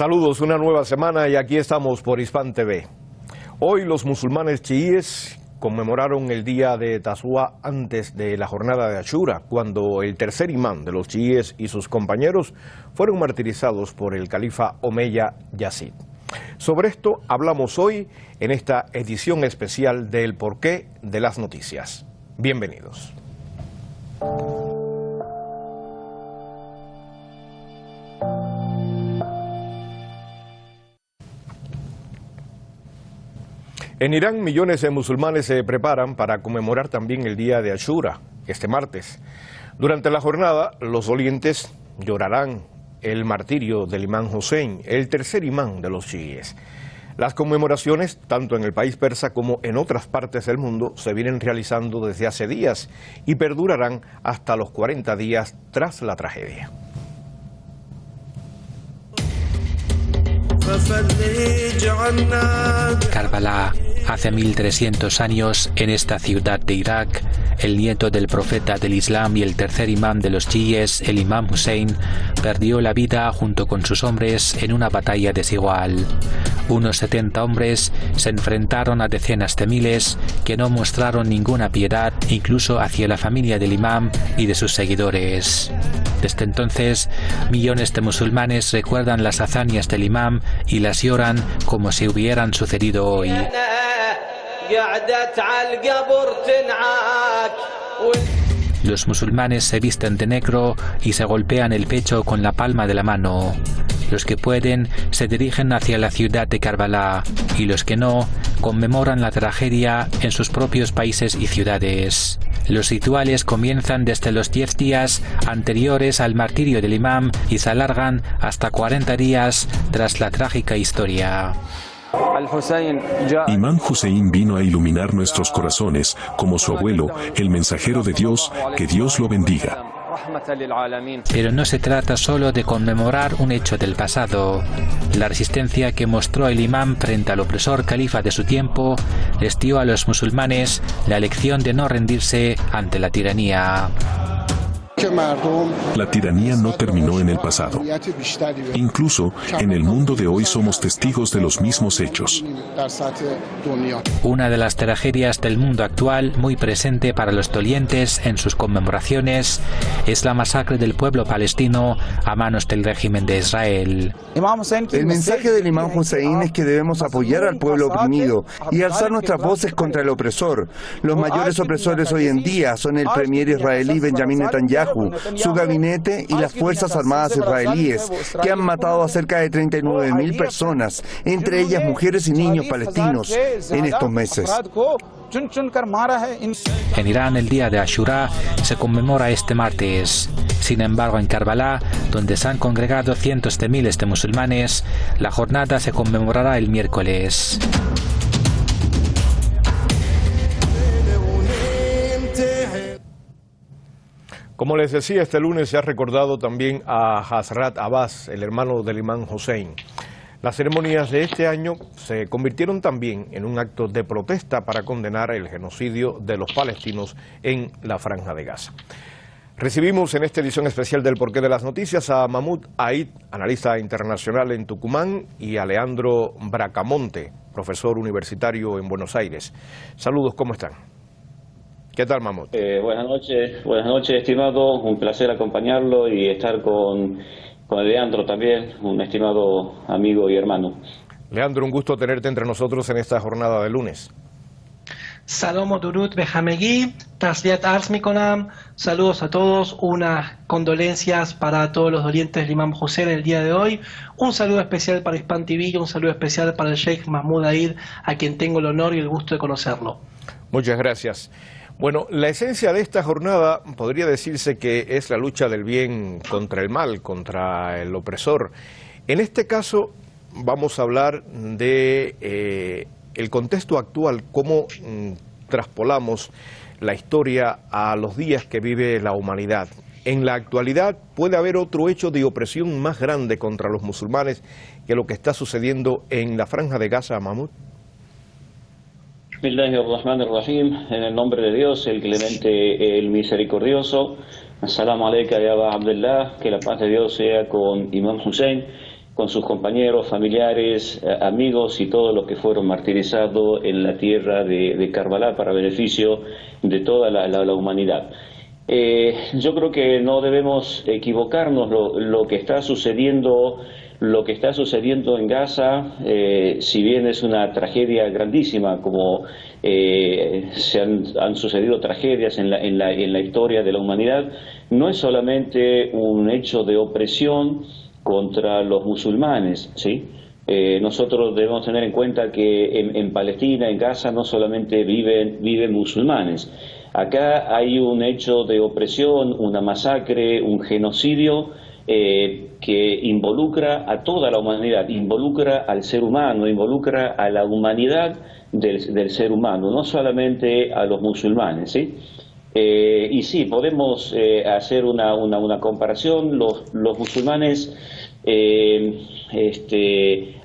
Saludos, una nueva semana y aquí estamos por Hispan TV. Hoy los musulmanes chiíes conmemoraron el día de Tashua antes de la jornada de Ashura, cuando el tercer imán de los chiíes y sus compañeros fueron martirizados por el califa Omeya Yazid. Sobre esto hablamos hoy en esta edición especial del Porqué de las Noticias. Bienvenidos. En Irán, millones de musulmanes se preparan para conmemorar también el día de Ashura, este martes. Durante la jornada, los dolientes llorarán el martirio del imán Hussein, el tercer imán de los chiíes. Las conmemoraciones, tanto en el país persa como en otras partes del mundo, se vienen realizando desde hace días y perdurarán hasta los 40 días tras la tragedia. Karbala. Hace 1300 años, en esta ciudad de Irak, el nieto del profeta del Islam y el tercer imán de los chiíes, el imán Hussein, perdió la vida junto con sus hombres en una batalla desigual. Unos 70 hombres se enfrentaron a decenas de miles que no mostraron ninguna piedad, incluso hacia la familia del imán y de sus seguidores. Desde entonces, millones de musulmanes recuerdan las hazañas del imán y las lloran como si hubieran sucedido hoy. Los musulmanes se visten de negro y se golpean el pecho con la palma de la mano. Los que pueden se dirigen hacia la ciudad de Karbala y los que no conmemoran la tragedia en sus propios países y ciudades. Los rituales comienzan desde los 10 días anteriores al martirio del imán y se alargan hasta 40 días tras la trágica historia. Imán Hussein vino a iluminar nuestros corazones, como su abuelo, el mensajero de Dios, que Dios lo bendiga. Pero no se trata solo de conmemorar un hecho del pasado. La resistencia que mostró el imán frente al opresor califa de su tiempo les dio a los musulmanes la lección de no rendirse ante la tiranía. La tiranía no terminó en el pasado. Incluso en el mundo de hoy somos testigos de los mismos hechos. Una de las tragedias del mundo actual, muy presente para los dolientes en sus conmemoraciones, es la masacre del pueblo palestino a manos del régimen de Israel. El mensaje del imán Hussein es que debemos apoyar al pueblo oprimido y alzar nuestras voces contra el opresor. Los mayores opresores hoy en día son el premier israelí Benjamin Netanyahu, su gabinete y las Fuerzas Armadas israelíes, que han matado a cerca de 39.000 personas, entre ellas mujeres y niños palestinos, en estos meses. En Irán, el día de Ashura se conmemora este martes. Sin embargo, en Karbala, donde se han congregado cientos de miles de musulmanes, la jornada se conmemorará el miércoles. Como les decía, este lunes se ha recordado también a Hazrat Abbas, el hermano del imán Hussein. Las ceremonias de este año se convirtieron también en un acto de protesta para condenar el genocidio de los palestinos en la Franja de Gaza. Recibimos en esta edición especial del Porqué de las Noticias a Mahmoud Aid, analista internacional en Tucumán, y a Leandro Bracamonte, profesor universitario en Buenos Aires. Saludos, ¿cómo están? ¿Qué tal, Mahmoud? Buenas noches, estimado. Un placer acompañarlo y estar con Leandro también, un estimado amigo y hermano. Leandro, un gusto tenerte entre nosotros en esta jornada de lunes. Salom o Durut Behamegui, Tasliat Ars Mikonam. Saludos a todos, unas condolencias para todos los dolientes del imán Hussein el día de hoy. Un saludo especial para Hispan TV y un saludo especial para el Sheikh Mahmoud Aid, a quien tengo el honor y el gusto de conocerlo. Muchas gracias. Bueno, la esencia de esta jornada podría decirse que es la lucha del bien contra el mal, contra el opresor. En este caso vamos a hablar de el contexto actual, cómo traspolamos la historia a los días que vive la humanidad. En la actualidad puede haber otro hecho de opresión más grande contra los musulmanes que lo que está sucediendo en la Franja de Gaza, Mahmoud. Bismillahirrahmanirrahim, en el nombre de Dios, el clemente, el misericordioso. Assalamu alaikum ya Aba Abdullah, que la paz de Dios sea con Imam Hussein con sus compañeros, familiares, amigos y todos los que fueron martirizados en la tierra de Karbala para beneficio de toda la humanidad. Yo creo que no debemos equivocarnos. Lo que está sucediendo en Gaza, si bien es una tragedia grandísima, como han sucedido tragedias en la historia de la humanidad, no es solamente un hecho de opresión contra los musulmanes, ¿sí? Nosotros debemos tener en cuenta que en Palestina, en Gaza, no solamente viven musulmanes. Acá hay un hecho de opresión, una masacre, un genocidio que involucra a toda la humanidad, involucra al ser humano, involucra a la humanidad del ser humano, no solamente a los musulmanes, ¿sí? Y sí, podemos hacer una comparación. Los musulmanes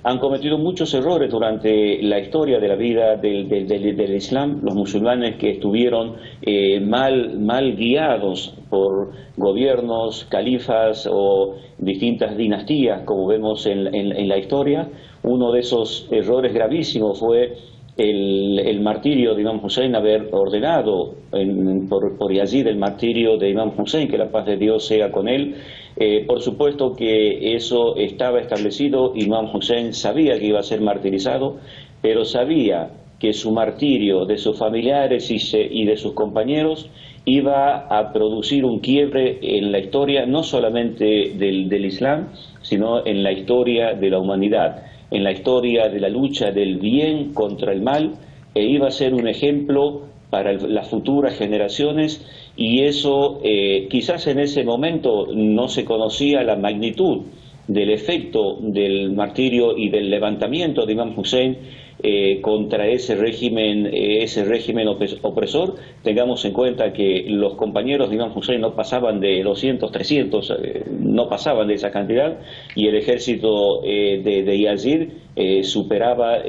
han cometido muchos errores durante la historia de la vida del Islam. Los musulmanes que estuvieron mal guiados por gobiernos, califas o distintas dinastías, como vemos en la historia. Uno de esos errores gravísimos fue el martirio de Imam Hussein, haber ordenado por Yazid el martirio de Imam Hussein, que la paz de Dios sea con él. Por supuesto que eso estaba establecido. Imam Hussein sabía que iba a ser martirizado, pero sabía que su martirio de sus familiares y de sus compañeros iba a producir un quiebre en la historia, no solamente del Islam, sino en la historia de la humanidad, en la historia de la lucha del bien contra el mal, e iba a ser un ejemplo para las futuras generaciones. Y eso, quizás en ese momento no se conocía la magnitud del efecto del martirio y del levantamiento de Imam Hussein contra ese régimen opresor. Tengamos en cuenta que los compañeros de Imam Hussein no pasaban de 200, 300, no pasaban de esa cantidad, y el ejército de Yazid superaba,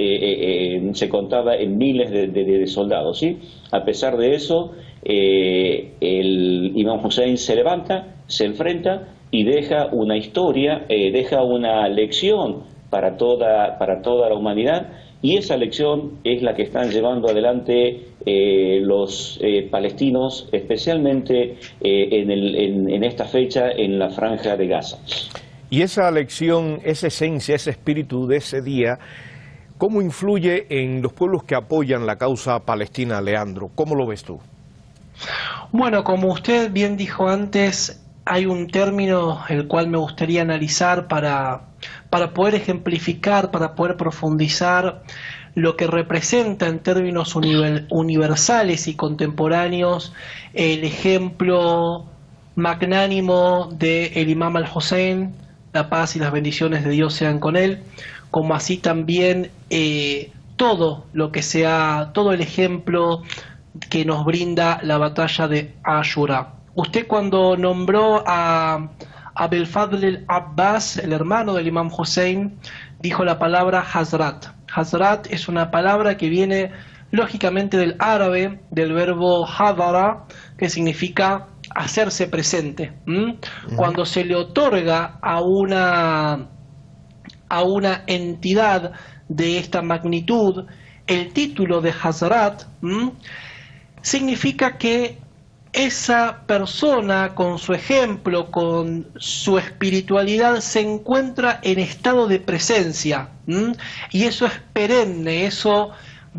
se contaba en miles de soldados, ¿sí? A pesar de eso, el Imam Hussein se levanta, se enfrenta y deja una historia, deja una lección para toda la humanidad. Y esa lección es la que están llevando adelante los palestinos, especialmente en esta fecha en la Franja de Gaza. Y esa lección, esa esencia, ese espíritu de ese día, ¿cómo influye en los pueblos que apoyan la causa palestina, Leandro? ¿Cómo lo ves tú? Bueno, como usted bien dijo antes, hay un término el cual me gustaría analizar para poder ejemplificar, para poder profundizar lo que representa en términos universales y contemporáneos el ejemplo magnánimo del Imam al-Hussein, la paz y las bendiciones de Dios sean con él, como así también todo el ejemplo que nos brinda la batalla de Ashura. Usted, cuando nombró a Abul Fadl al-Abbas, el hermano del Imam Hussein, dijo la palabra Hazrat. Hazrat es una palabra que viene lógicamente del árabe, del verbo hadara, que significa hacerse presente. Cuando se le otorga a una entidad de esta magnitud el título de Hazrat, significa que esa persona, con su ejemplo, con su espiritualidad, se encuentra en estado de presencia, y eso es perenne, eso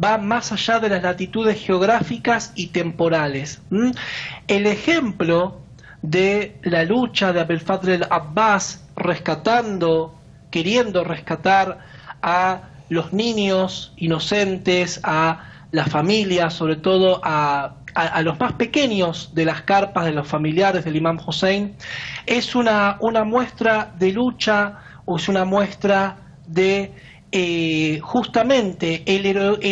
va más allá de las latitudes geográficas y temporales. El ejemplo de la lucha de Abul Fadl al-Abbas queriendo rescatar a los niños inocentes, a las familias, sobre todo a los más pequeños de las carpas de los familiares del Imam Hussein, es una muestra de lucha, o es una muestra de justamente el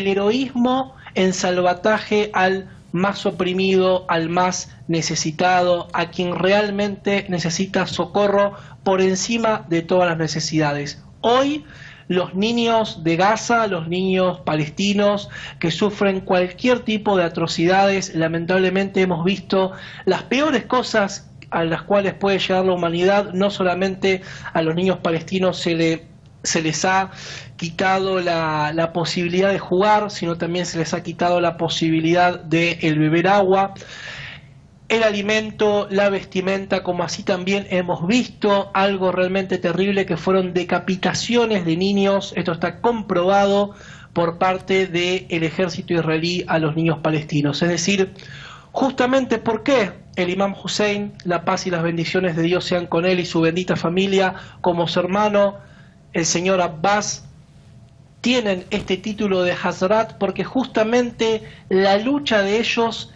heroísmo en salvataje al más oprimido, al más necesitado, a quien realmente necesita socorro por encima de todas las necesidades. Hoy los niños de Gaza, los niños palestinos que sufren cualquier tipo de atrocidades, lamentablemente hemos visto las peores cosas a las cuales puede llegar la humanidad. No solamente a los niños palestinos se les ha quitado la posibilidad de jugar, sino también se les ha quitado la posibilidad de beber agua, el alimento, la vestimenta, como así también hemos visto algo realmente terrible, que fueron decapitaciones de niños. Esto está comprobado por parte del ejército israelí a los niños palestinos. Es decir, justamente porque el imam Hussein, la paz y las bendiciones de Dios sean con él y su bendita familia, como su hermano, el señor Abbas, tienen este título de Hazrat, porque justamente la lucha de ellos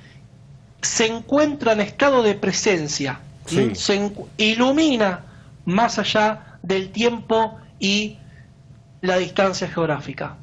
se encuentra en estado de presencia, sí. Se ilumina más allá del tiempo y la distancia geográfica.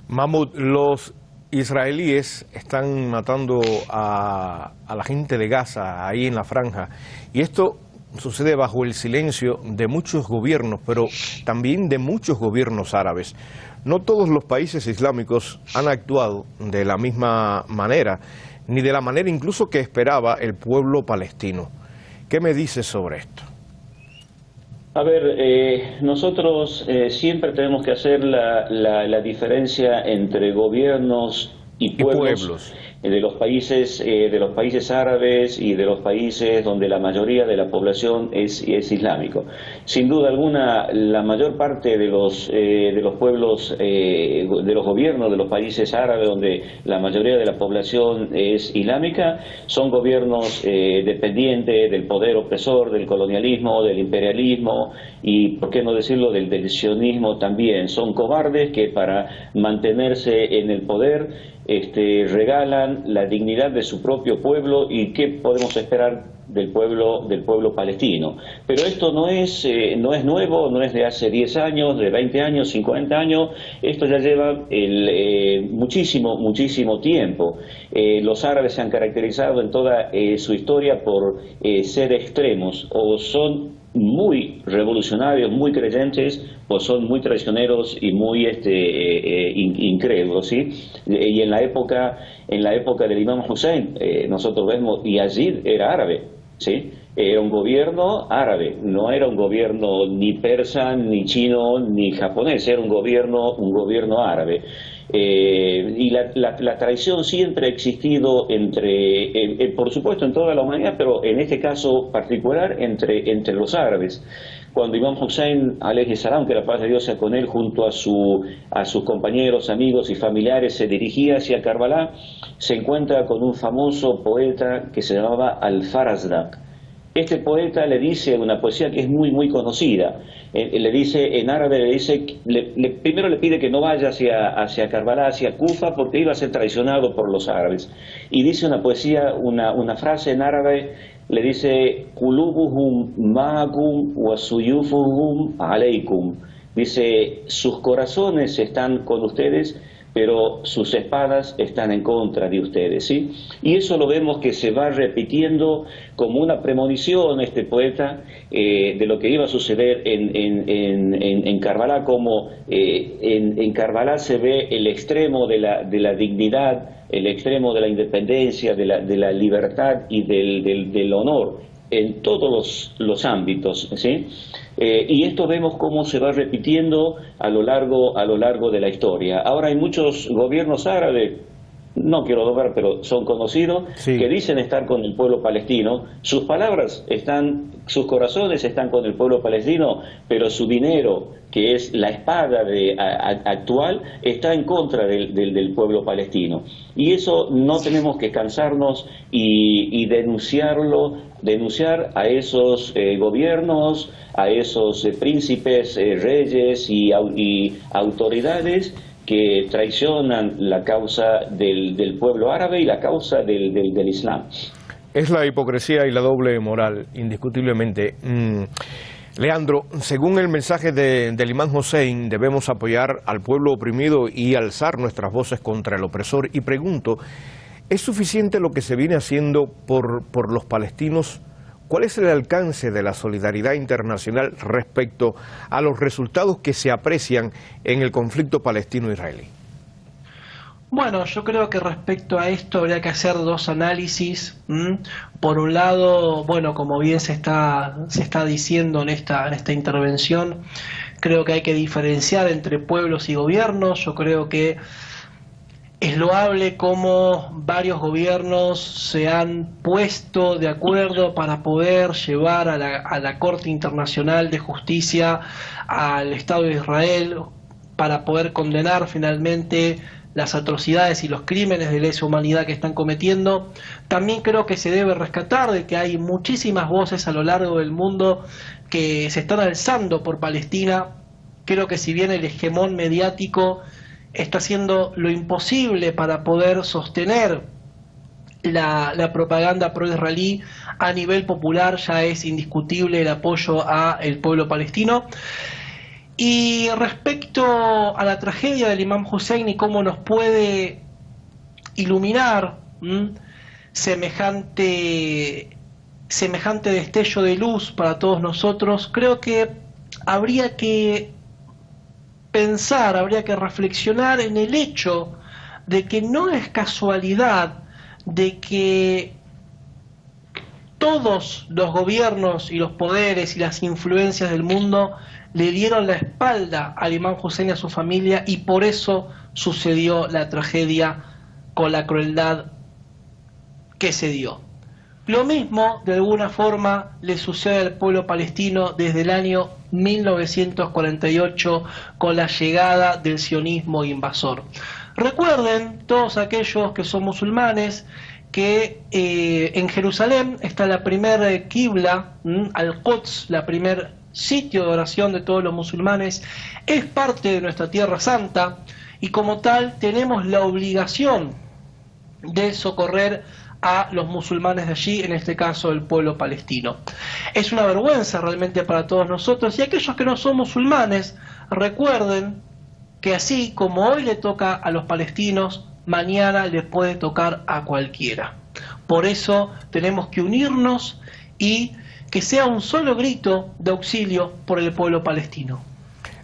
Mahmoud, los israelíes están matando a la gente de Gaza, ahí en la franja, y esto sucede bajo el silencio de muchos gobiernos, pero también de muchos gobiernos árabes. No todos los países islámicos han actuado de la misma manera, ni de la manera incluso que esperaba el pueblo palestino. ¿Qué me dices sobre esto? A ver, nosotros siempre tenemos que hacer la diferencia entre gobiernos y pueblos. De los países árabes y de los países donde la mayoría de la población es islámico. Sin duda alguna, la mayor parte de los pueblos, de los gobiernos de los países árabes donde la mayoría de la población es islámica, son gobiernos dependientes del poder opresor, del colonialismo, del imperialismo y, por qué no decirlo, del sionismo también. Son cobardes que para mantenerse en el poder regalan la dignidad de su propio pueblo. ¿Y qué podemos esperar del pueblo palestino? Pero esto no es nuevo, no es de hace 10 años, de 20 años, 50 años, esto ya lleva muchísimo tiempo. Los árabes se han caracterizado en toda su historia por ser extremos, o son muy revolucionarios, muy creyentes, o son muy traicioneros y muy incrédulos, ¿sí? Y en la época del imam Hussein, nosotros vemos, Yazid era árabe, ¿sí? Era un gobierno árabe, no era un gobierno ni persa, ni chino, ni japonés, era un gobierno árabe. Y la traición siempre ha existido por supuesto en toda la humanidad, pero en este caso particular entre los árabes. Cuando Imam Hussein alayhi salam, que la paz de Dios sea con él, junto a sus compañeros, amigos y familiares, se dirigía hacia Karbala, se encuentra con un famoso poeta que se llamaba Al-Farazdak. Este poeta le dice una poesía que es muy conocida. Le dice, en árabe, primero le pide que no vaya hacia Karbala, hacia Kufa, porque iba a ser traicionado por los árabes. Y dice una poesía, una frase en árabe, le dice, Qulubuhum ma'akum wa suyufuhum alaykum. Dice, sus corazones están con ustedes, pero sus espadas están en contra de ustedes, ¿sí? Y eso lo vemos que se va repitiendo como una premonición, este poeta, de lo que iba a suceder en Karbala, como en Karbala se ve el extremo de la dignidad, el extremo de la independencia, de la libertad y del honor en todos los ámbitos, ¿sí? Y esto vemos cómo se va repitiendo a lo largo de la historia. Ahora hay muchos gobiernos árabes, no quiero doblar, pero son conocidos, sí, que dicen estar con el pueblo palestino. Sus palabras sus corazones están con el pueblo palestino, pero su dinero, que es la espada actual, está en contra del pueblo palestino. Y eso no tenemos que cansarnos y denunciar a esos gobiernos, a esos príncipes, reyes y autoridades que traicionan la causa del pueblo árabe y la causa del Islam. Es la hipocresía y la doble moral, indiscutiblemente. Leandro, según el mensaje del imam Hussein, debemos apoyar al pueblo oprimido y alzar nuestras voces contra el opresor. Y pregunto, ¿es suficiente lo que se viene haciendo por los palestinos? ¿Cuál es el alcance de la solidaridad internacional respecto a los resultados que se aprecian en el conflicto palestino-israelí? Bueno, yo creo que respecto a esto habría que hacer dos análisis. Por un lado, bueno, como bien se está diciendo en esta intervención, creo que hay que diferenciar entre pueblos y gobiernos. Yo creo que es loable cómo varios gobiernos se han puesto de acuerdo para poder llevar a la Corte Internacional de Justicia al Estado de Israel para poder condenar finalmente las atrocidades y los crímenes de lesa humanidad que están cometiendo. También creo que se debe rescatar de que hay muchísimas voces a lo largo del mundo que se están alzando por Palestina. Creo que si bien el hegemón mediático está haciendo lo imposible para poder sostener la propaganda pro-israelí, a nivel popular ya es indiscutible el apoyo al pueblo palestino. Y respecto a la tragedia del Imam Hussein y cómo nos puede iluminar semejante destello de luz para todos nosotros, creo que habría que pensar, habría que reflexionar en el hecho de que no es casualidad de que todos los gobiernos y los poderes y las influencias del mundo le dieron la espalda al Imam Hussein y a su familia, y por eso sucedió la tragedia con la crueldad que se dio. Lo mismo, de alguna forma, le sucede al pueblo palestino desde el año 1948 con la llegada del sionismo invasor. Recuerden, todos aquellos que son musulmanes, que en Jerusalén está la primer Qibla, Al-Quds, la primer sitio de oración de todos los musulmanes, es parte de nuestra tierra santa, y como tal tenemos la obligación de socorrer a los musulmanes de allí, en este caso el pueblo palestino. Es una vergüenza realmente para todos nosotros, y aquellos que no son musulmanes, recuerden que así como hoy le toca a los palestinos, mañana le puede tocar a cualquiera. Por eso tenemos que unirnos y que sea un solo grito de auxilio por el pueblo palestino.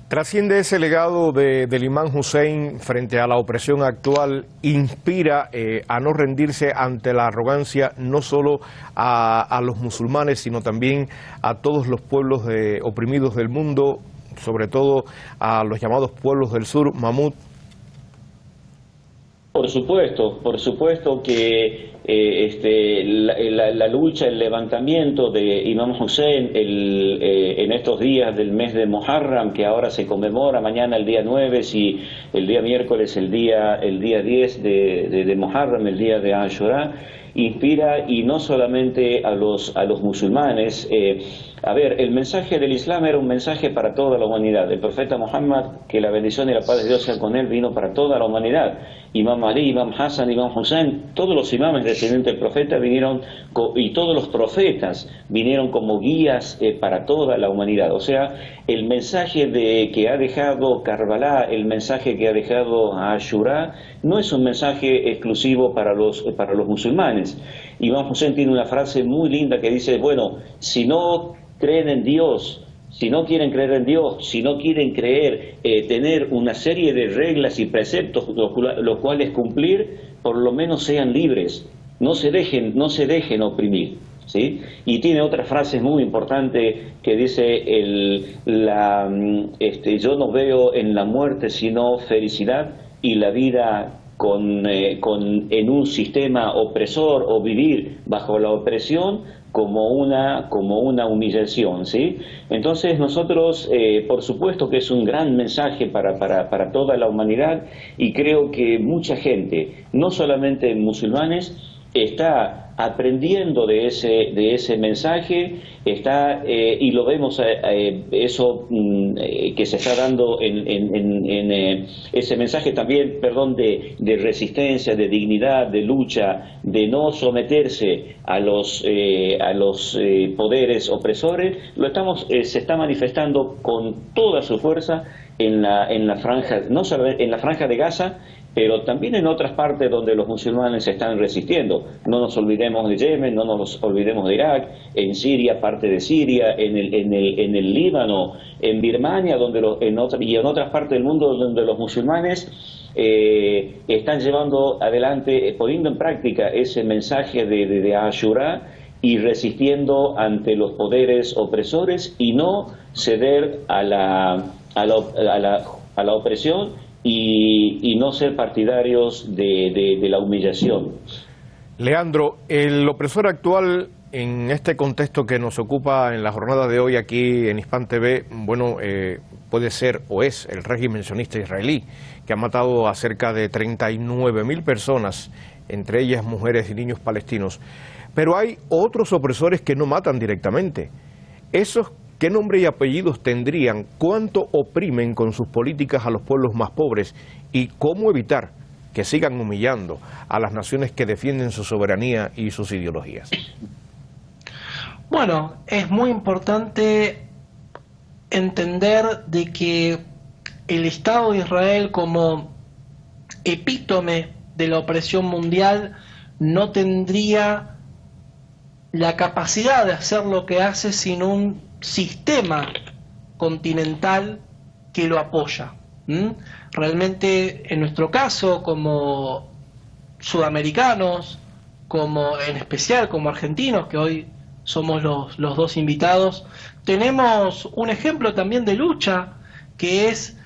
Trasciende ese legado del Imam Hussein frente a la opresión actual, inspira a no rendirse ante la arrogancia no solo a los musulmanes, sino también a todos los pueblos oprimidos del mundo, sobre todo a los llamados pueblos del sur. Mahmoud. Por supuesto que la lucha, el levantamiento de Imam Hussein en estos días del mes de Muharram, que ahora se conmemora, mañana el día 9, y el día miércoles el día 10 de Muharram, el día de Ashura, inspira, y no solamente a los musulmanes. El mensaje del Islam era un mensaje para toda la humanidad. El profeta Muhammad, que la bendición y la paz de Dios sea con él, vino para toda la humanidad. Imam Ali, Imam Hassan, Imam Hussein, todos los imames descendientes del profeta vinieron, y todos los profetas vinieron como guías para toda la humanidad. O sea, el mensaje que ha dejado Karbala, el mensaje que ha dejado Ashura, no es un mensaje exclusivo para los musulmanes. Imam Hussein tiene una frase muy linda que dice, bueno, si no creen en Dios, si no quieren creer en Dios, si no quieren tener una serie de reglas y preceptos los cuales cumplir, por lo menos sean libres, no se dejen oprimir, ¿sí? Y tiene otra frase muy importante que dice, yo no veo en la muerte sino felicidad, y la vida en un sistema opresor, o vivir bajo la opresión, como una humillación, ¿sí? Entonces nosotros, por supuesto que es un gran mensaje para toda la humanidad, y creo que mucha gente, no solamente musulmanes, está aprendiendo de ese mensaje, y lo vemos eso que se está dando en ese mensaje también, de resistencia, de dignidad, de lucha, de no someterse a los poderes opresores. Se está manifestando con toda su fuerza en la franja, no solo en la franja de Gaza, pero también en otras partes donde los musulmanes se están resistiendo. No nos olvidemos de Yemen, no nos olvidemos de Irak, en Siria, parte de Siria, en el Líbano, en Birmania, y en otras partes del mundo donde los musulmanes están llevando adelante, poniendo en práctica ese mensaje de Ashura y resistiendo ante los poderes opresores y no ceder a la opresión y no ser partidarios de la humillación. Leandro, el opresor actual en este contexto que nos ocupa en la jornada de hoy aquí en Hispan TV, bueno, puede ser o es el régimen sionista israelí, que ha matado a cerca de 39.000 personas, entre ellas mujeres y niños palestinos. Pero hay otros opresores que no matan directamente. ¿Esos qué nombre y apellidos tendrían? ¿Cuánto oprimen con sus políticas a los pueblos más pobres? ¿Y cómo evitar que sigan humillando a las naciones que defienden su soberanía y sus ideologías? Bueno, es muy importante entender de que el Estado de Israel como epítome de la opresión mundial no tendría la capacidad de hacer lo que hace sin un sistema continental que lo apoya. Realmente, en nuestro caso, como sudamericanos, como en especial como argentinos, que hoy somos los dos invitados, tenemos un ejemplo también de lucha, que es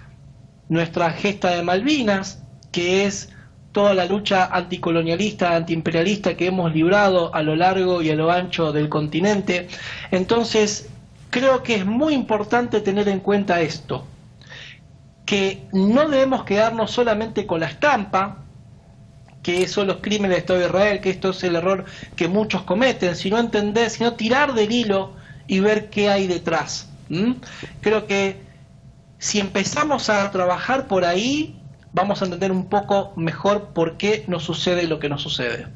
nuestra gesta de Malvinas, que es toda la lucha anticolonialista, antiimperialista que hemos librado a lo largo y a lo ancho del continente. Entonces, creo que es muy importante tener en cuenta esto, que no debemos quedarnos solamente con la estampa, que son los crímenes del Estado de Israel, que esto es el error que muchos cometen, sino entender, sino tirar del hilo y ver qué hay detrás. Creo que si empezamos a trabajar por ahí, vamos a entender un poco mejor por qué nos sucede lo que nos sucede.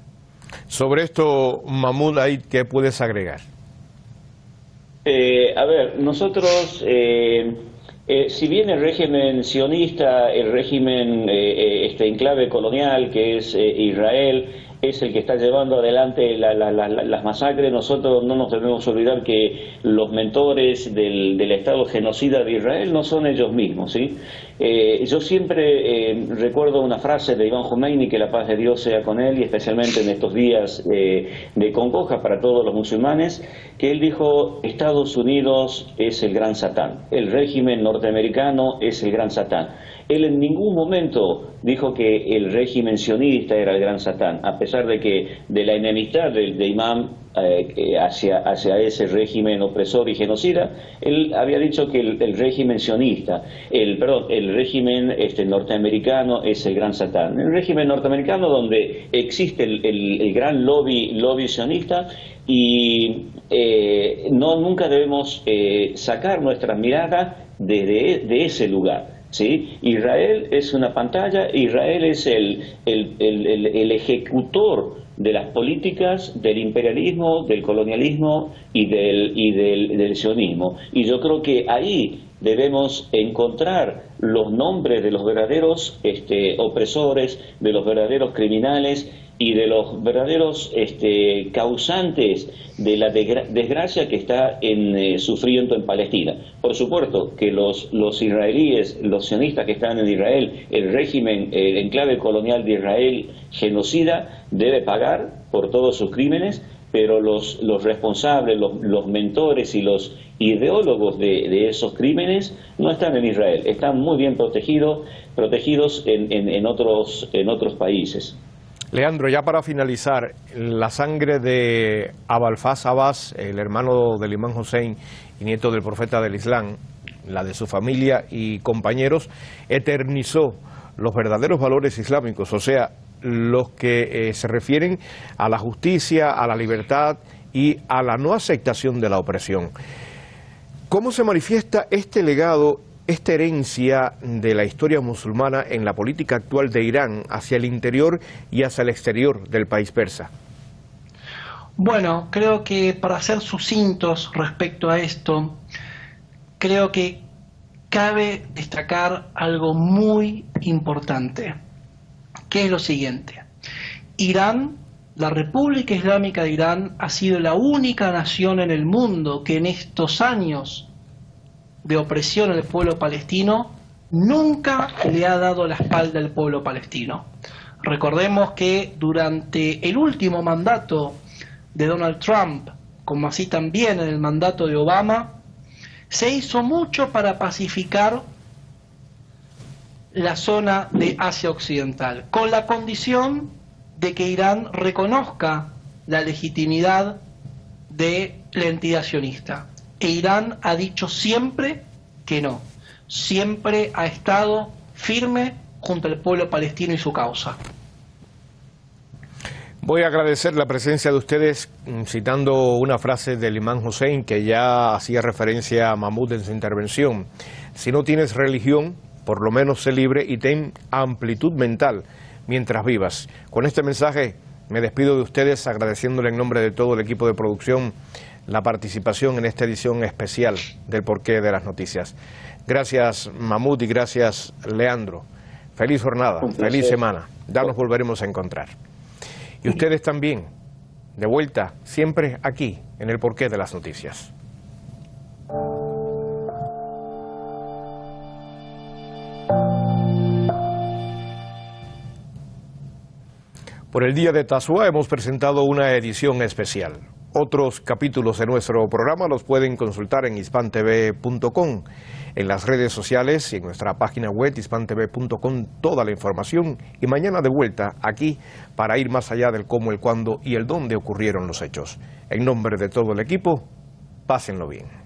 Sobre esto, Mahmoud Aid, ¿qué puedes agregar? A ver, nosotros, si bien el régimen sionista, el régimen en clave colonial que es Israel, es el que está llevando adelante las masacres, nosotros no nos debemos olvidar que los mentores del Estado genocida de Israel no son ellos mismos, ¿sí? Yo siempre recuerdo una frase de Imam Khomeini, que la paz de Dios sea con él, y especialmente en estos días de congoja para todos los musulmanes, que él dijo: Estados Unidos es el gran Satán, el régimen norteamericano es el gran Satán. Él en ningún momento dijo que el régimen sionista era el gran Satán, a pesar de que de la enemistad de Imam hacia ese régimen opresor y genocida, él había dicho que el régimen sionista, el régimen norteamericano es el gran Satán. El régimen norteamericano donde existe el gran lobby sionista, y nunca debemos sacar nuestra mirada de ese lugar. ¿Sí? Israel es una pantalla, Israel es el ejecutor de las políticas del imperialismo, del colonialismo y del sionismo. Y yo creo que ahí debemos encontrar los nombres de los verdaderos opresores, de los verdaderos criminales y de los verdaderos causantes de la desgracia que está sufriendo en Palestina. Por supuesto que los israelíes, los sionistas que están en Israel, el régimen, el enclave colonial de Israel genocida, debe pagar por todos sus crímenes, pero los responsables, los mentores y los ideólogos de esos crímenes no están en Israel, están muy bien protegidos en otros países. Leandro, ya para finalizar, la sangre de Abalfaz Abbas, el hermano del imán Hussein y nieto del profeta del Islam, la de su familia y compañeros, eternizó los verdaderos valores islámicos, o sea, los que se refieren a la justicia, a la libertad y a la no aceptación de la opresión. ¿Cómo se manifiesta este legado, esta herencia de la historia musulmana en la política actual de Irán hacia el interior y hacia el exterior del país persa? Bueno, creo que para ser sucintos respecto a esto, creo que cabe destacar algo muy importante, que es lo siguiente. Irán, la República Islámica de Irán, ha sido la única nación en el mundo que en estos años de opresión al pueblo palestino nunca le ha dado la espalda al pueblo palestino. Recordemos que durante el último mandato de Donald Trump, como así también en el mandato de Obama, se hizo mucho para pacificar la zona de Asia Occidental, con la condición de que Irán reconozca la legitimidad de la entidad sionista. E Irán ha dicho siempre que no, siempre ha estado firme junto al pueblo palestino y su causa. Voy a agradecer la presencia de ustedes citando una frase del imán Hussein que ya hacía referencia a Mahmoud en su intervención. Si no tienes religión, por lo menos sé libre y ten amplitud mental mientras vivas. Con este mensaje me despido de ustedes agradeciéndole en nombre de todo el equipo de producción la participación en esta edición especial del Porqué de las Noticias. Gracias Mahmoud y gracias Leandro. Feliz jornada, feliz semana. Ya nos volveremos a encontrar. Y ustedes también, de vuelta, siempre aquí, en el Porqué de las Noticias. Por el día de Tashua hemos presentado una edición especial. Otros capítulos de nuestro programa los pueden consultar en hispantv.com, en las redes sociales y en nuestra página web hispantv.com toda la información y mañana de vuelta aquí para ir más allá del cómo, el cuándo y el dónde ocurrieron los hechos. En nombre de todo el equipo, pásenlo bien.